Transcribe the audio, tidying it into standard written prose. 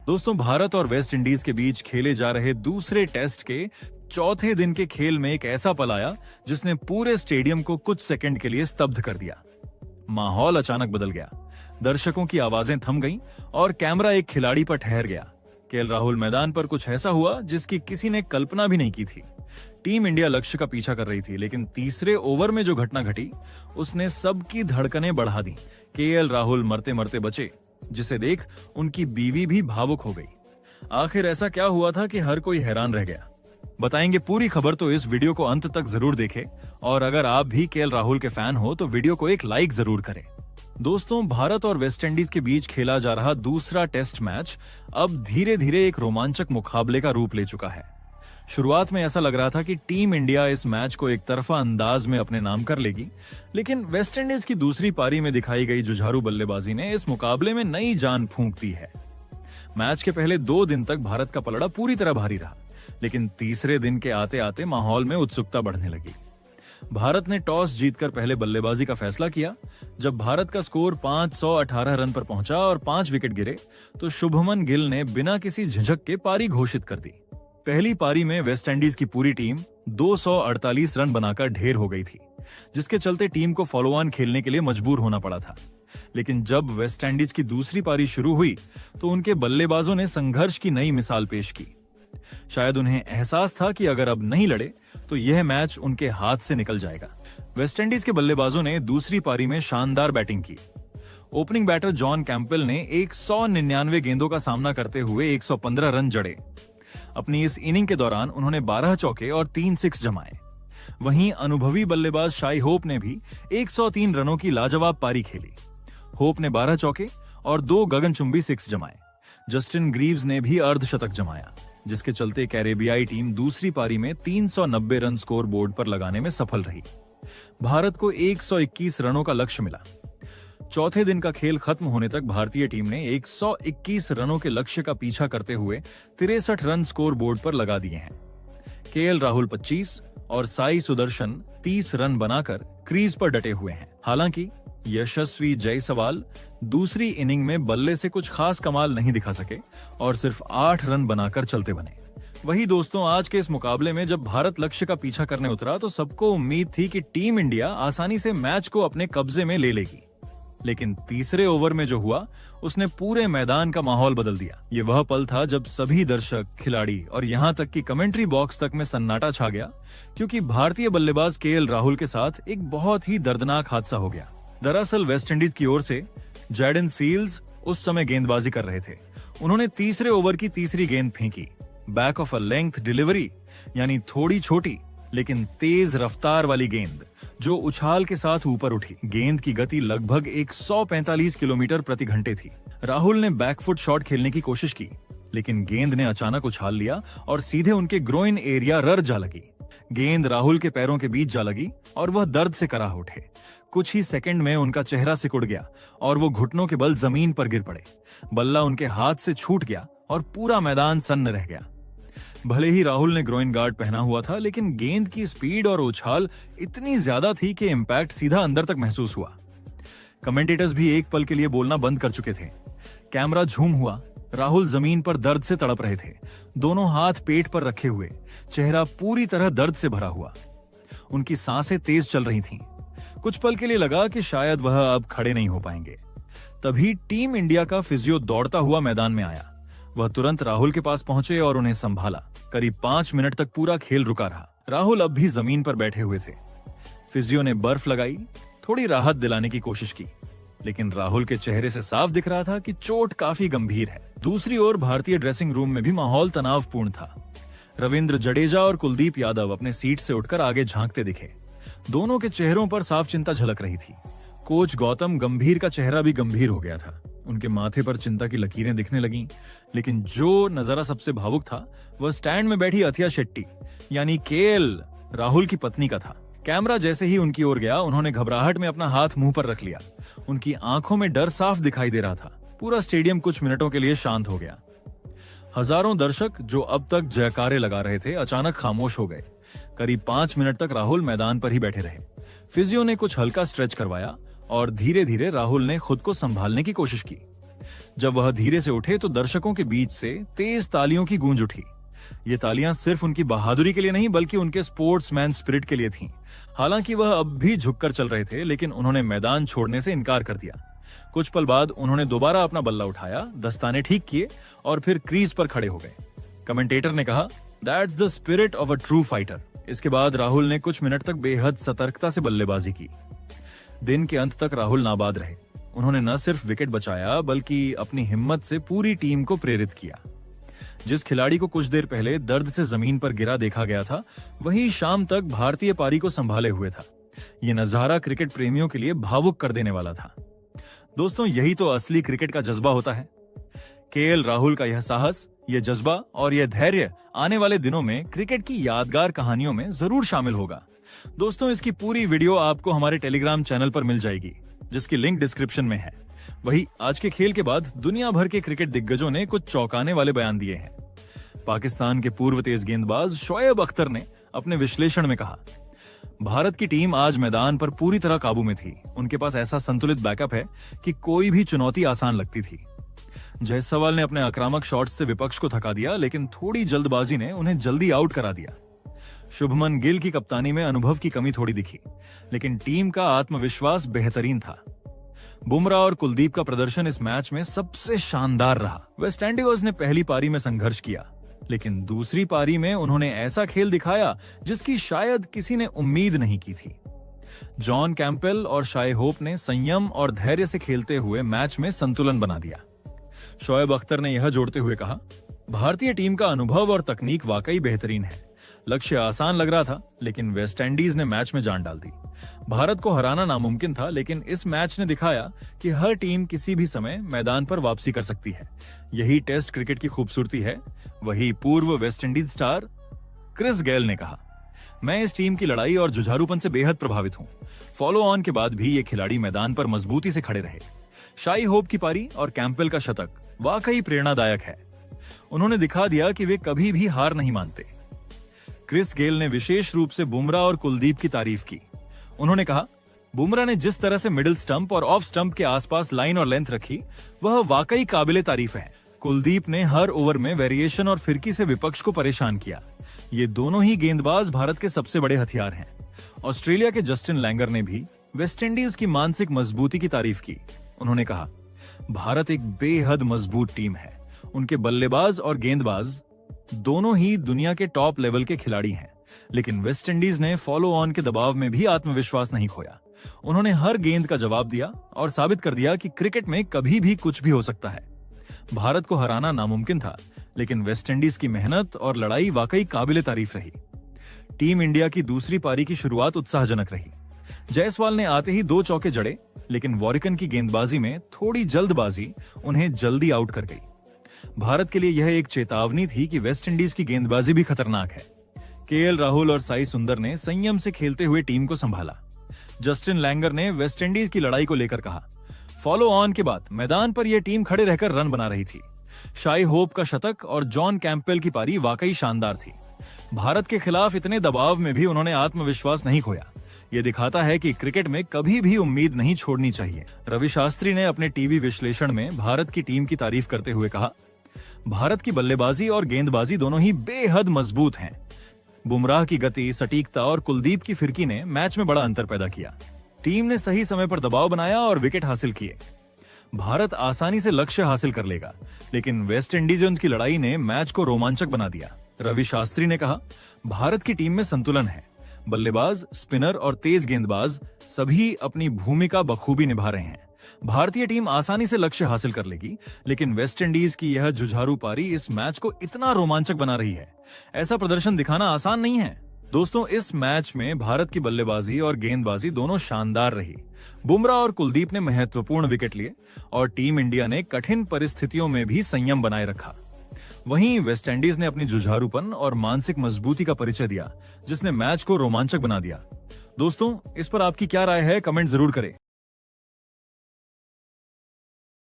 दोस्तों, भारत और West Indies के बीच खेले जा रहे दूसरे टेस्ट के चौथे दिन के खेल में एक ऐसा पल आया जिसने पूरे स्टेडियम को कुछ सेकंड के लिए स्तब्ध कर दिया। माहौल अचानक बदल गया, दर्शकों की आवाजें थम गईं और कैमरा एक खिलाड़ी पर ठहर गया। केएल राहुल मैदान पर कुछ ऐसा हुआ जिसकी किसी ने कल्पना भी नहीं की थी। टीम इंडिया लक्ष्य का पीछा कर रही थी, लेकिन तीसरे ओवर में जो घटना घटी उसने सबकी धड़कनें बढ़ा दी। केएल राहुल मरते मरते बचे, जिसे देख उनकी बीवी भी भावुक हो गई। आखिर ऐसा क्या हुआ था कि हर कोई हैरान रह गया। बताएंगे पूरी खबर, तो इस वीडियो को अंत तक जरूर देखें। और अगर आप भी केएल राहुल के फैन हो तो वीडियो को एक लाइक जरूर करें। दोस्तों, भारत और वेस्ट इंडीज के बीच खेला जा रहा दूसरा टेस्ट मैच अब धीरे धीरे एक रोमांचक मुकाबले का रूप ले चुका है। शुरुआत में ऐसा लग रहा था कि टीम इंडिया इस मैच को एक तरफा अंदाज में अपने नाम कर लेगी, लेकिन वेस्ट इंडीज की दूसरी पारी में दिखाई गई जुझारू बल्लेबाजी ने इस मुकाबले में नई जान फूंक दी है। मैच के पहले 2 दिन तक भारत का पलड़ा पूरी तरह भारी रहा, लेकिन तीसरे दिन के आते आते माहौल में उत्सुकता बढ़ने लगी। भारत ने टॉस जीतकर पहले बल्लेबाजी का फैसला किया। जब भारत का स्कोर 518 रन पर पहुंचा और 5 विकेट गिरे, तो शुभमन गिल ने बिना किसी झिझक के पारी घोषित कर दी। पहली पारी में वेस्ट इंडीज की पूरी टीम 248 रन बनाकर ढेर हो गई थी, जिसके चलते टीम को फॉलो ऑन खेलने के लिए मजबूर होना पड़ा था। लेकिन जब वेस्ट इंडीज की दूसरी पारी शुरू हुई तो उनके बल्लेबाजों ने संघर्ष की नई मिसाल पेश की। शायद उन्हें एहसास था कि अगर अब नहीं लड़े तो यह मैच उनके हाथ से निकल जाएगा। वेस्ट इंडीज के बल्लेबाजों ने दूसरी पारी में शानदार बैटिंग की। ओपनिंग बैटर जॉन कैंपबेल ने 199 गेंदों का सामना करते हुए 115 रन जड़े। अपनी इस इनिंग के दौरान उन्होंने 12 चौके और 3 सिक्स जमाए। वहीं अनुभवी बल्लेबाज शाई होप ने भी 103 रनों की लाजवाब पारी खेली। होप ने 12 चौके और 2 गगनचुंबी सिक्स जमाए। जस्टिन ग्रीव्स ने भी अर्धशतक जमाया, जिसके चलते कैरेबियाई टीम दूसरी पारी में 390 रन स्कोर बोर्ड पर लगाने में सफल रही। भारत को 121 रनों का लक्ष्य मिला। चौथे दिन का खेल खत्म होने तक भारतीय टीम ने 121 रनों के लक्ष्य का पीछा करते हुए 63 रन स्कोर बोर्ड पर लगा दिए हैं। केएल राहुल 25 और साई सुदर्शन 30 रन बनाकर क्रीज पर डटे हुए हैं। हालांकि यशस्वी जायसवाल दूसरी इनिंग में बल्ले से कुछ खास कमाल नहीं दिखा सके और सिर्फ 8 रन बनाकर चलते बने। वही दोस्तों, आज के इस मुकाबले में जब भारत लक्ष्य का पीछा करने उतरा तो सबको उम्मीद थी कि टीम इंडिया आसानी से मैच को अपने कब्जे में ले लेगी। लेकिन तीसरे ओवर में जो हुआ उसने पूरे मैदान का माहौल बदल दिया। ये वह पल था जब सभी दर्शक, खिलाड़ी और यहां तक कि कमेंट्री बॉक्स तक में सन्नाटा छा गया, क्योंकि भारतीय बल्लेबाज केएल राहुल के साथ एक बहुत ही दर्दनाक हादसा हो गया। दरअसल वेस्ट इंडीज की ओर से जैडन सील्स उस समय गेंदबाजी कर रहे थे। उन्होंने तीसरे ओवर की तीसरी गेंद फेंकी। Back of a length delivery, यानी थोड़ी छोटी लेकिन तेज रफ्तार वाली गेंद जो उछाल के साथ ऊपर उठी। गेंद की गति लगभग 145 किलोमीटर प्रति घंटे थी। राहुल ने बैकफुट शॉट खेलने की कोशिश की, लेकिन गेंद ने अचानक उछाल लिया और सीधे उनके ग्रोइन एरिया रर जा लगी। गेंद राहुल के पैरों के बीच जा लगी और वह दर्द से कराह उठे। कुछ ही सेकंड में उनका चेहरा सिकुड़ गया और वो घुटनों के बल जमीन पर गिर पड़े। बल्ला उनके हाथ से छूट गया और पूरा मैदान सन्न रह गया। भले ही राहुल ने ग्रोइन गार्ड पहना हुआ था, लेकिन गेंद की स्पीड और उछाल इतनी ज्यादा थी कि इंपैक्ट सीधा अंदर तक महसूस हुआ। कमेंटेटर्स भी एक पल के लिए बोलना बंद कर चुके थे। कैमरा झूम हुआ। राहुल जमीन पर दर्द से तड़प रहे थे, दोनों हाथ पेट पर रखे हुए, चेहरा पूरी तरह दर्द से भरा हुआ। उनकी सांसें तेज चल रही थीं। कुछ पल के लिए लगा कि शायद वह अब खड़े नहीं हो पाएंगे। तभी टीम इंडिया का फिजियो दौड़ता हुआ मैदान में आया। वह तुरंत राहुल के पास पहुंचे और उन्हें संभाला। करीब 5 मिनट तक पूरा खेल रुका रहा। राहुल अब भी जमीन पर बैठे हुए थे। फिजियो ने बर्फ लगाई, थोड़ी राहत दिलाने की कोशिश की, लेकिन राहुल के चेहरे से साफ दिख रहा था कि चोट काफी गंभीर है। दूसरी ओर भारतीय ड्रेसिंग रूम में भी माहौल तनावपूर्ण था। रविंद्र जडेजा और कुलदीप यादव अपने सीट से उठकर आगे झांकते दिखे। दोनों के चेहरों पर साफ चिंता झलक रही थी। कोच गौतम गंभीर का चेहरा भी गंभीर हो गया था। उनके माथे पर चिंता की लकीरें दिखने लगीं, लेकिन जो नजारा सबसे भावुक था वह स्टैंड में बैठी अथिया शेट्टी यानी केएल राहुल की पत्नी का था। कैमरा जैसे ही उनकी ओर गया, उन्होंने घबराहट में अपना हाथ मुंह पर रख लिया। उनकी आंखों में डर साफ दिखाई दे रहा था। पूरा स्टेडियम कुछ मिनटों के लिए शांत हो गया। हजारों दर्शक जो अब तक जयकारे लगा रहे थे अचानक खामोश हो गए। करीब 5 मिनट तक राहुल मैदान पर ही बैठे रहे। फिजियो ने कुछ हल्का स्ट्रेच करवाया और धीरे धीरे राहुल ने खुद को संभालने की कोशिश की। जब वह धीरे से उठे तो दर्शकों के बीच से तेज तालियों की गूंज उठी। ये तालियां सिर्फ उनकी बहादुरी के लिए नहीं बल्कि उनके स्पोर्ट्समैन स्पिरिट के लिए थीं। हालांकि वह अब भी झुककर चल रहे थे, लेकिन उन्होंने मैदान छोड़ने से इनकार कर दिया। कुछ पल बाद उन्होंने दोबारा अपना बल्ला उठाया, दस्ताने ठीक किए और फिर क्रीज पर खड़े हो गए। कमेंटेटर ने कहा, that's the spirit of a true fighter. इसके बाद राहुल ने कुछ मिनट तक बेहद सतर्कता से बल्लेबाजी की। दिन के अंत तक राहुल नाबाद रहे। उन्होंने न सिर्फ विकेट बचाया बल्कि अपनी हिम्मत से पूरी टीम को प्रेरित किया। जिस खिलाड़ी को कुछ देर पहले दर्द से जमीन पर गिरा देखा गया था, वही शाम तक भारतीय पारी को संभाले हुए था। यह नजारा क्रिकेट प्रेमियों के लिए भावुक कर देने वाला था। दोस्तों, यही तो असली क्रिकेट का जज्बा होता है। केएल राहुल का यह साहस, यह जज्बा और यह धैर्य आने वाले दिनों में क्रिकेट की यादगार कहानियों में जरूर शामिल होगा। दोस्तों, इसकी पूरी वीडियो आपको हमारे टेलीग्राम चैनल पर मिल जाएगी, जिसकी लिंक डिस्क्रिप्शन में है। वही आज के खेल के बाद दुनिया भर के क्रिकेट दिग्गजों ने कुछ चौंकाने वाले बयान दिए हैं। पाकिस्तान के पूर्व तेज गेंदबाज शोएब अख्तर ने अपने विश्लेषण में कहा, भारत की टीम आज मैदान पर पूरी तरह काबू में थी। उनके पास ऐसा संतुलित बैकअप है कि कोई भी चुनौती आसान लगती थी। जायसवाल ने अपने आक्रामक शॉट्स से विपक्ष को थका दिया, लेकिन थोड़ी जल्दबाजी ने उन्हें जल्दी आउट करा दिया। शुभमन गिल की कप्तानी में अनुभव की कमी थोड़ी दिखी, लेकिन टीम का आत्मविश्वास बेहतरीन था। बुमराह और कुलदीप का प्रदर्शन इस मैच में सबसे शानदार रहा। वेस्टइंडीज ने पहली पारी में संघर्ष किया, लेकिन दूसरी पारी में उन्होंने ऐसा खेल दिखाया जिसकी शायद किसी ने उम्मीद नहीं की थी। जॉन कैंपबेल और शाई होप ने संयम और धैर्य से खेलते हुए मैच में संतुलन बना दिया। शोएब अख्तर ने यह जोड़ते हुए कहा, भारतीय टीम का अनुभव और तकनीक वाकई बेहतरीन है। लक्ष्य आसान लग रहा था, लेकिन वेस्टइंडीज ने मैच में जान डाल दी। भारत को हराना नामुमकिन था, लेकिन इस मैच ने दिखाया कि हर टीम किसी भी समय मैदान पर वापसी कर सकती है। यही टेस्ट क्रिकेट की खूबसूरती है। वही पूर्व वेस्टइंडीज स्टार क्रिस गेल ने कहा, मैं इस टीम की लड़ाई और जुझारूपन से बेहद प्रभावित हूं। फॉलो ऑन के बाद भी ये खिलाड़ी मैदान पर मजबूती से खड़े रहे। शाई होप की पारी और कैंपबेल का शतक वाकई प्रेरणादायक है। उन्होंने दिखा दिया कि वे कभी भी हार नहीं मानते। क्रिस गेल ने विशेष रूप से बुमराह और कुलदीप की तारीफ की। उन्होंने कहा, बुमराह ने जिस तरह से मिडिल स्टंप और ऑफ स्टंप के आसपास लाइन और लेंथ रखी, वह वाकई काबिले तारीफ है। कुलदीप ने हर ओवर में वेरिएशन और फिरकी से विपक्ष को परेशान किया। ये दोनों ही गेंदबाज भारत के सबसे बड़े हथियार हैं। ऑस्ट्रेलिया के जस्टिन लैंगर ने भी वेस्टइंडीज की मानसिक मजबूती की तारीफ की। उन्होंने कहा, भारत एक बेहद मजबूत टीम है। उनके बल्लेबाज और गेंदबाज दोनों ही दुनिया के टॉप लेवल के खिलाड़ी हैं, लेकिन वेस्टइंडीज ने फॉलो ऑन के दबाव में भी आत्मविश्वास नहीं खोया। उन्होंने हर गेंद का जवाब दिया और साबित कर दिया कि क्रिकेट में कभी भी कुछ भी हो सकता है। भारत को हराना नामुमकिन था, लेकिन वेस्टइंडीज की मेहनत और लड़ाई वाकई काबिले तारीफ रही। टीम इंडिया की दूसरी पारी की शुरुआत उत्साहजनक रही। जायसवाल ने आते ही 2 चौके जड़े, लेकिन वॉरिकन की गेंदबाजी में थोड़ी जल्दबाजी उन्हें जल्दी आउट कर गई। भारत के लिए यह एक चेतावनी थी कि वेस्टइंडीज की गेंदबाजी भी खतरनाक है। केएल राहुल और साई सुंदर ने संयम से खेलते हुए टीम को संभाला। जस्टिन लैंगर ने वेस्टइंडीज की लड़ाई को लेकर कहा, फॉलो ऑन के बाद मैदान पर यह टीम खड़े रहकर रन बना रही थी। शाई होप का शतक और जॉन कैंपबेल की पारी वाकई शानदार थी। भारत के खिलाफ इतने दबाव में भी उन्होंने आत्मविश्वास नहीं खोया। यह दिखाता है कि क्रिकेट में कभी भी उम्मीद नहीं छोड़नी चाहिए। रवि शास्त्री ने अपने टीवी विश्लेषण में भारत की टीम की तारीफ करते हुए कहा, भारत की बल्लेबाजी और गेंदबाजी दोनों ही बेहद मजबूत हैं। बुमराह की गति, सटीकता और कुलदीप की फिरकी ने मैच में बड़ा अंतर पैदा किया। टीम ने सही समय पर दबाव बनाया और विकेट हासिल किए। भारत आसानी से लक्ष्य हासिल कर लेगा, लेकिन वेस्टइंडीज की लड़ाई ने मैच को रोमांचक बना दिया। रवि शास्त्री ने कहा, भारत की टीम में संतुलन है। बल्लेबाज, स्पिनर और तेज गेंदबाज सभी अपनी भूमिका बखूबी निभा रहे हैं। भारतीय टीम आसानी से लक्ष्य हासिल कर लेगी, लेकिन वेस्टइंडीज की यह जुझारू पारी इस मैच को इतना रोमांचक बना रही है। ऐसा प्रदर्शन दिखाना आसान नहीं है। दोस्तों, इस मैच में भारत की बल्लेबाजी और गेंदबाजी दोनों शानदार रही। बुमराह और कुलदीप ने महत्वपूर्ण विकेट लिए और टीम इंडिया ने कठिन परिस्थितियों में भी संयम बनाए रखा। वहीं वेस्टइंडीज ने अपनी जुझारूपन और मानसिक मजबूती का परिचय दिया, जिसने मैच को रोमांचक बना दिया। दोस्तों, इस पर आपकी क्या राय है, कमेंट जरूर करें।